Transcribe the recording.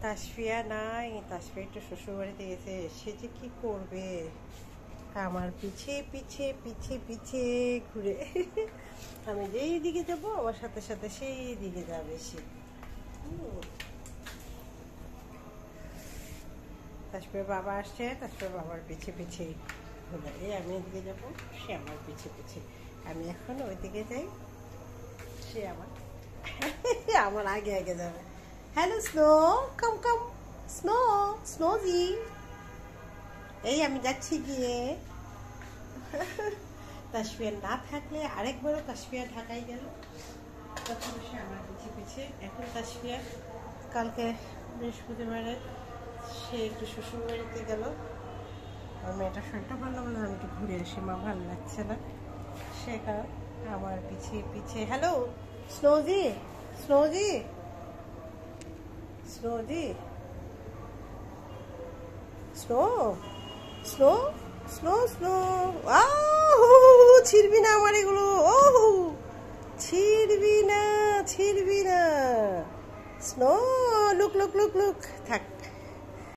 তাসফিয়া নাই, তাসফিয়া একটু শ্বশুরবাড়িতে গেছে। সে যে কি করবে, আমার পিছে পিছে পিছে পিছে ঘুরে আমি যেই দিকে যাবো আমার সাথে সাথে সেই দিকে যাবে সে। তাসফিয়ার বাবা আসছে, তাসফিয়ার বাবার পিছে পিছে ঘুরে। আমি এদিকে যাবো, সে আমার পিছে পিছে। আমি এখন ওইদিকে যাই, সে আমার আমার আগে আগে যাবে। হ্যালো স্নো, কাম কাম স্নো, স্নোজি। এই আমি যাচ্ছি গিয়ে। তাসফিয়া না থাকলে আরেকবারও তাসফিয়া ঢাকায় গেল, তখন সে আমার পিছে পিছে। এখন তাসফিয়া কালকে বৃহস্পতিবারে সে একটু শ্বশুর বাড়িতে গেল। আমার মেয়েটা শরীরটা ভালো বলে আমি একটু ঘুরে আসি, মা ভালো লাগছে না, সে কারণ আমার পিছে পিছে। Hello Snowzy, Snowzy, Snowzy, snow, snow, snow, snow. ছিড়বি না আমার এগুলো, ও ছিড়বি না, ছিড়বি না। Snow, look look look look, থাক।